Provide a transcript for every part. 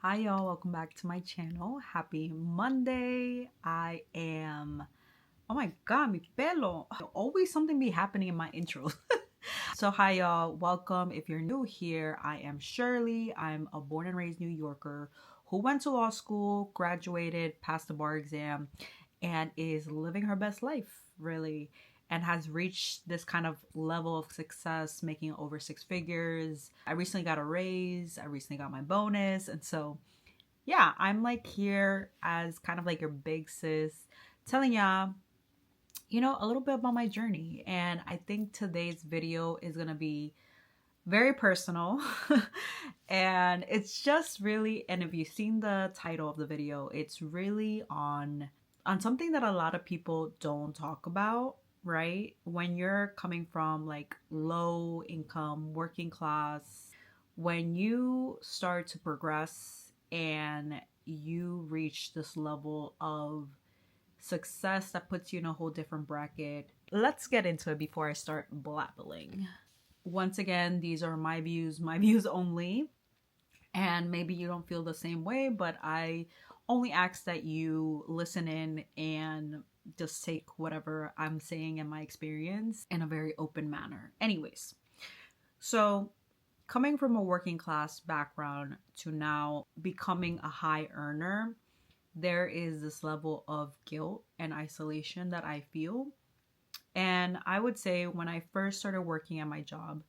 Hi y'all, welcome back to my channel. Happy Monday. Oh my god, mi pelo. Always something be happening in my intros. So hi y'all, welcome. If you're new here, I am Shirley. I'm a born and raised New Yorker who went to law school, graduated, passed the bar exam, and is living her best life, really, and has reached this kind of level of success, making over six figures. I recently got a raise, I recently got my bonus, and so yeah, I'm like here as kind of like your big sis, telling y'all, a little bit about my journey. And I think today's video is gonna be very personal. And it's just really, and if you've seen the title of the video, it's really on something that a lot of people don't talk about, right? When you're coming from like low income, working class, when you start to progress and you reach this level of success that puts you in a whole different bracket. Let's get into it before I start blabbling. Once again, these are my views only. And maybe you don't feel the same way, but I only ask that you listen in and just take whatever I'm saying in my experience in a very open manner. Anyways, so coming from a working class background to now becoming a high earner, there is this level of guilt and isolation that I feel. And I would say when I first started working at my job,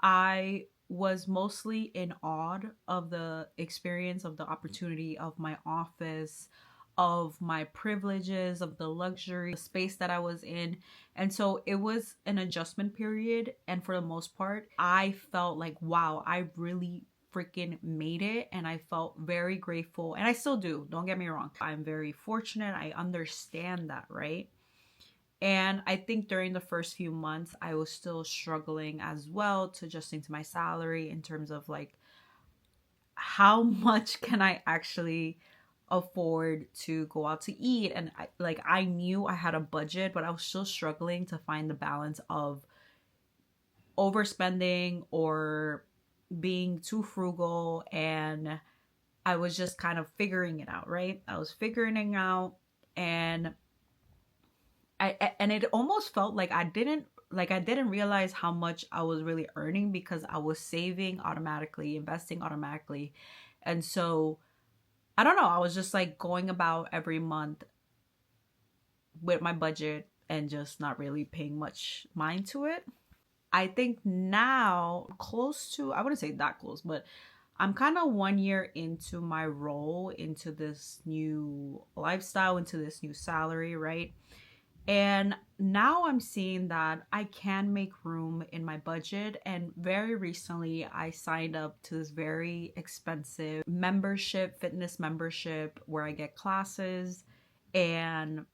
I was mostly in awe of the experience, of the opportunity, of my office, of my privileges, of the luxury, the space that I was in. And so it was an adjustment period. And for the most part, I felt like, wow, I really freaking made it. And I felt very grateful. And I still do. Don't get me wrong. I'm very fortunate. I understand that, right? And I think during the first few months, I was still struggling as well to adjusting to my salary in terms of like, how much can I actually afford to go out to eat? And I knew I had a budget, but I was still struggling to find the balance of overspending or being too frugal. And I was just kind of figuring it out, right? I was figuring it out, and and it almost felt like I didn't realize how much I was really earning because I was saving automatically, investing automatically. And so I don't know, I was just like going about every month with my budget and just not really paying much mind to it. I think now close to, I wouldn't say that close, but I'm kind of 1 year into my role, into this new lifestyle, into this new salary, right? And now I'm seeing that I can make room in my budget. And very recently, I signed up to this very expensive membership, fitness membership, where I get classes. And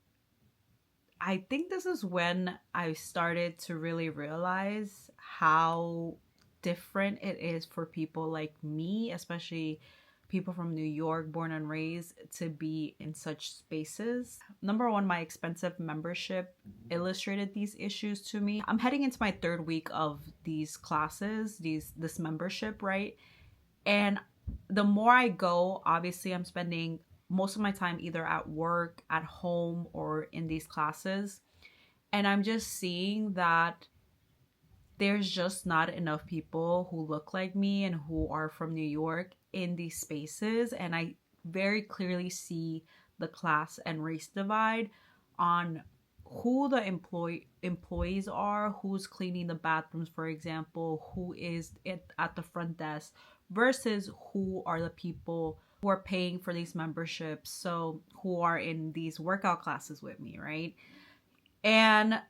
I think this is when I started to really realize how different it is for people like me, especially people from New York, born and raised, to be in such spaces. Number one, my expensive membership illustrated these issues to me. I'm heading into my third week of these classes, this membership, right? And the more I go, obviously I'm spending most of my time either at work, at home, or in these classes. And I'm just seeing that there's just not enough people who look like me and who are from New York in these spaces. And I very clearly see the class and race divide on who the employees are, who's cleaning the bathrooms, for example, who is at the front desk, versus who are the people who are paying for these memberships, so who are in these workout classes with me, right? And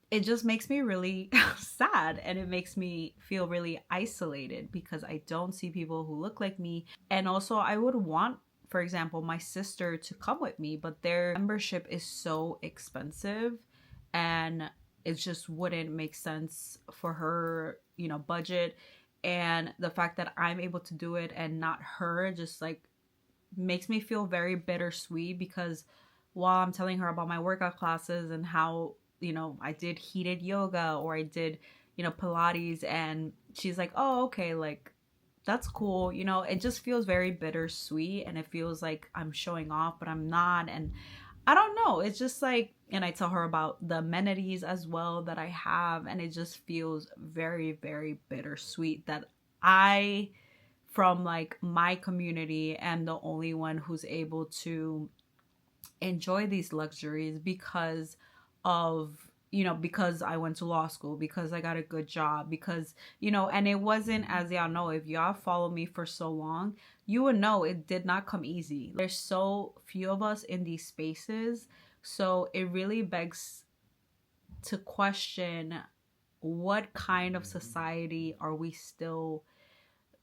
it just makes me really sad, and it makes me feel really isolated because I don't see people who look like me. And also I would want, for example, my sister to come with me, but their membership is so expensive and it just wouldn't make sense for her, budget. And the fact that I'm able to do it and not her just like makes me feel very bittersweet, because while I'm telling her about my workout classes and how, I did heated yoga or I did, Pilates, and she's like, oh, okay, like That's cool. You know, it just feels very bittersweet, and it feels like I'm showing off, but I'm not. And I don't know. It's just like, and I tell her about the amenities as well that I have, and it just feels very, very bittersweet that I, from like my community, am the only one who's able to enjoy these luxuries because of, you know, because I went to law school, because I got a good job, because, you know, and it wasn't, as y'all know, if y'all follow me for so long, you would know it did not come easy. There's so few of us in these spaces, so it really begs to question what kind of society are we still,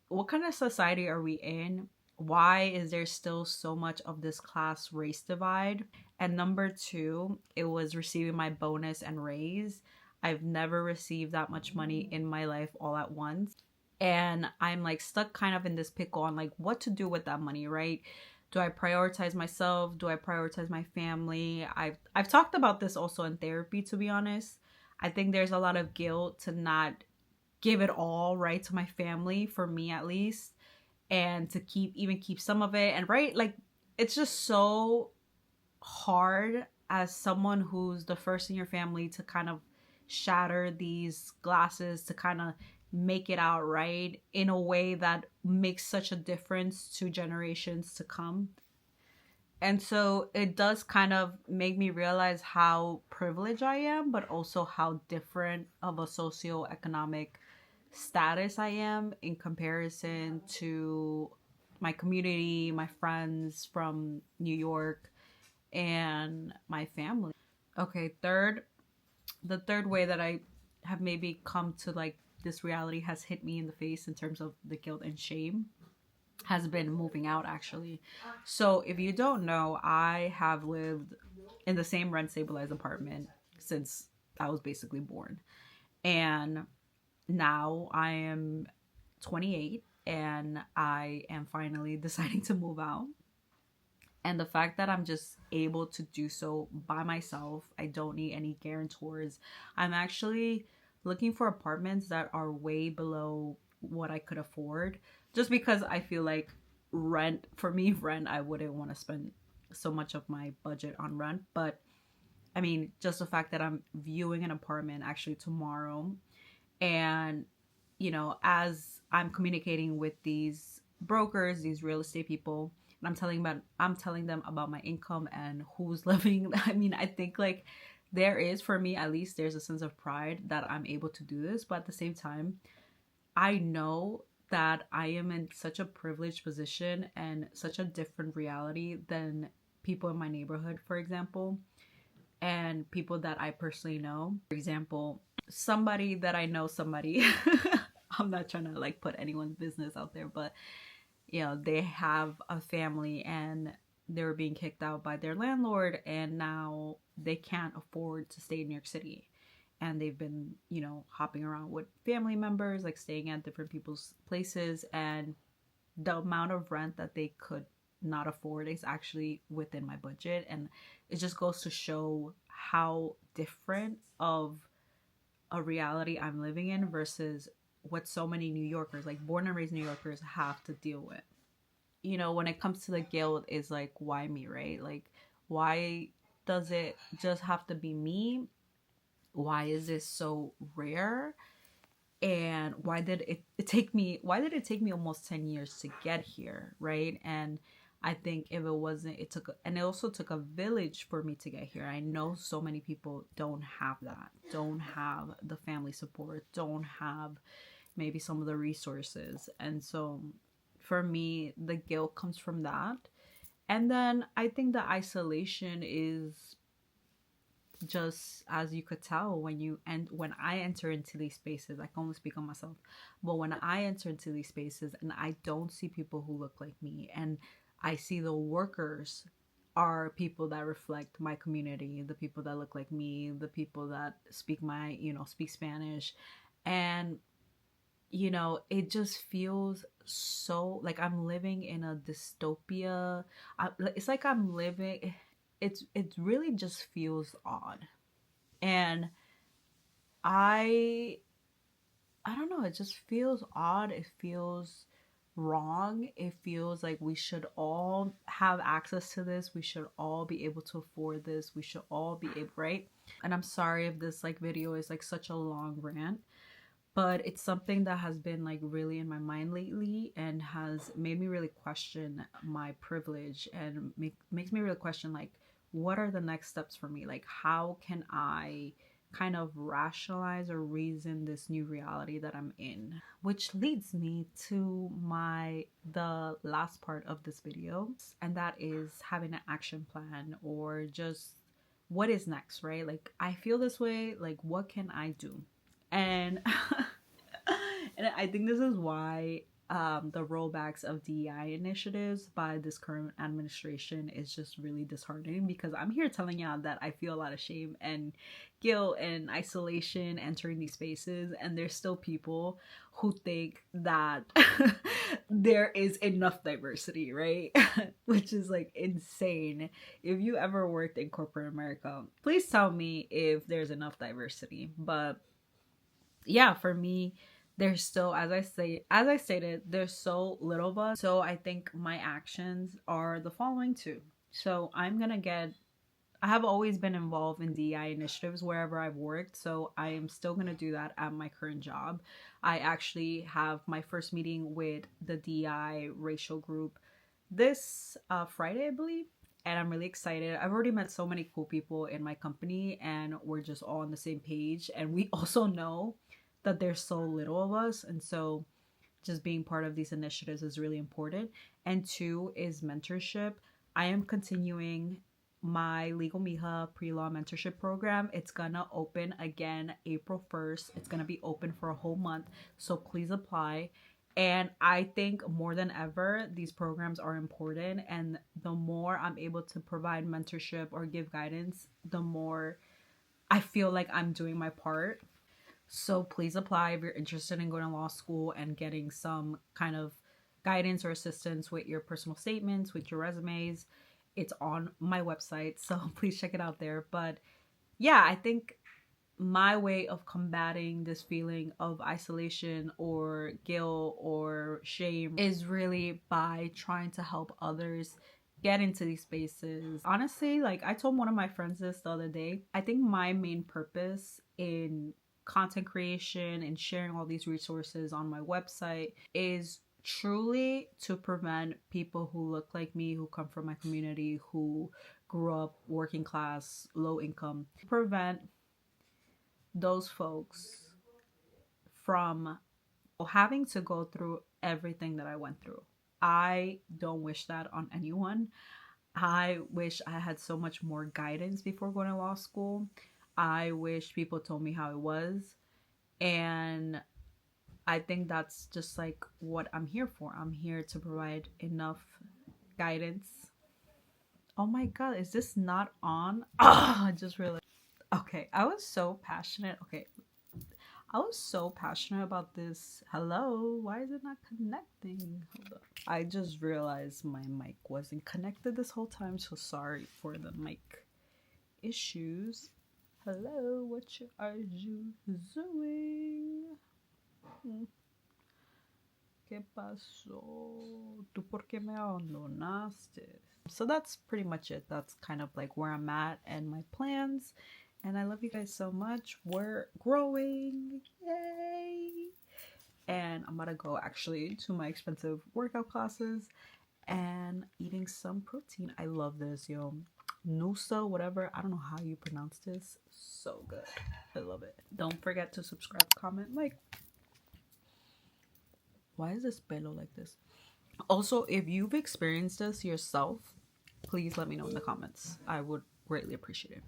what kind of society are we in? Why is there still so much of this class race divide? And number two, it was receiving my bonus and raise. I've never received that much money in my life all at once. And I'm like stuck kind of in this pickle on like what to do with that money, right? Do I prioritize myself? Do I prioritize my family? I've talked about this also in therapy, to be honest. I think there's a lot of guilt to not give it all, right, to my family, for me at least, and to keep some of it. And right, like, it's just so hard as someone who's the first in your family to kind of shatter these glasses, to kind of make it out right in a way that makes such a difference to generations to come. And so it does kind of make me realize how privileged I am, but also how different of a socioeconomic status I am in comparison to my community, my friends from New York, and my family. Okay, the third way that I have maybe come to like this reality has hit me in the face in terms of the guilt and shame has been moving out actually. So if you don't know, I have lived in the same rent stabilized apartment since I was basically born. And now I am 28 and I am finally deciding to move out. And the fact that I'm just able to do so by myself, I don't need any guarantors. I'm actually looking for apartments that are way below what I could afford, just because I feel like rent, for me, rent, I wouldn't want to spend so much of my budget on rent. But I mean, just the fact that I'm viewing an apartment actually tomorrow, and you know, as I'm communicating with these brokers, these real estate people, and I'm telling them about my income and who's living. I mean, I think like there is, for me at least, there's a sense of pride that I'm able to do this, but at the same time, I know that I am in such a privileged position and such a different reality than people in my neighborhood, for example, and people that I personally know. For example, somebody that I know, somebody, I'm not trying to like put anyone's business out there, but you know, they have a family and they're being kicked out by their landlord, and now they can't afford to stay in New York City. And they've been, you know, hopping around with family members, like staying at different people's places, and the amount of rent that they could not afford is actually within my budget. And it just goes to show how different of a reality I'm living in versus what so many New Yorkers, like born and raised New Yorkers, have to deal with. You know, when it comes to the guilt, is like, why me, right? Like, why does it just have to be me? Why is this so rare? And why did it take me almost 10 years to get here, right? And I think if it wasn't, and it also took a village for me to get here. I know so many people don't have that, don't have the family support, don't have maybe some of the resources. And so for me, the guilt comes from that. And then I think the isolation is just, as you could tell, when I enter into these spaces, I can only speak on myself, but when I enter into these spaces and I don't see people who look like me, and I see the workers are people that reflect my community, the people that look like me, the people that speak speak Spanish, and you know, it just feels so like I'm living in a dystopia. It's like I'm living, it really just feels odd. And I I don't know, it just feels odd. It feels wrong. It feels like we should all have access to this. We should all be able to afford this. We should all be able, right? And I'm sorry if this like video is like such a long rant, but it's something that has been like really in my mind lately and has made me really question my privilege and makes me really question like what are the next steps for me? Like how can I kind of rationalize or reason this new reality that I'm in? Which leads me to the last part of this video, and that is having an action plan or just what is next, right? Like I feel this way, like what can I do? And and I think this is why the rollbacks of DEI initiatives by this current administration is just really disheartening, because I'm here telling y'all that I feel a lot of shame and guilt and isolation entering these spaces, and there's still people who think that there is enough diversity, right? Which is like insane. If you ever worked in corporate America, please tell me if there's enough diversity. But yeah, for me, there's still, as I stated, there's so little of us. So I think my actions are the following too. So I have always been involved in DEI initiatives wherever I've worked, so I am still going to do that at my current job. I actually have my first meeting with the DEI racial group this Friday, I believe, and I'm really excited. I've already met so many cool people in my company, and we're just all on the same page. And we also know that there's so little of us, and so just being part of these initiatives is really important. And two is mentorship. I am continuing my Legal Mija pre-law mentorship program. It's gonna open again April 1st. It's gonna be open for a whole month, so please apply. And I think more than ever, these programs are important, and the more I'm able to provide mentorship or give guidance, the more I feel like I'm doing my part. So please apply if you're interested in going to law school and getting some kind of guidance or assistance with your personal statements, with your resumes. It's on my website, so please check it out there. But yeah, I think my way of combating this feeling of isolation or guilt or shame is really by trying to help others get into these spaces. Honestly, like I told one of my friends this the other day, I think my main purpose in content creation and sharing all these resources on my website is truly to prevent people who look like me, who come from my community, who grew up working class, low income, prevent those folks from having to go through everything that I went through. I don't wish that on anyone. I wish I had so much more guidance before going to law school. I wish people told me how it was. And I think that's just like what I'm here for. I'm here to provide enough guidance. Oh my God, is this not on? I just realized. Okay, I was so passionate. Okay, I was so passionate about this. Hello, why is it not connecting? Hold up. I just realized my mic wasn't connected this whole time, so sorry for the mic issues. Hello, what are you doing? ¿Qué pasó? ¿Tú por qué me abandonaste? So that's pretty much it. That's kind of like where I'm at and my plans. And I love you guys so much. We're growing. Yay! And I'm about to go actually to my expensive workout classes and eating some protein. I love this, yo. Nusa, whatever. I don't know how you pronounce this. So good. I love it. Don't forget to subscribe, comment, like. Why is this pelo like this? Also, if you've experienced this yourself, please let me know in the comments. I would greatly appreciate it.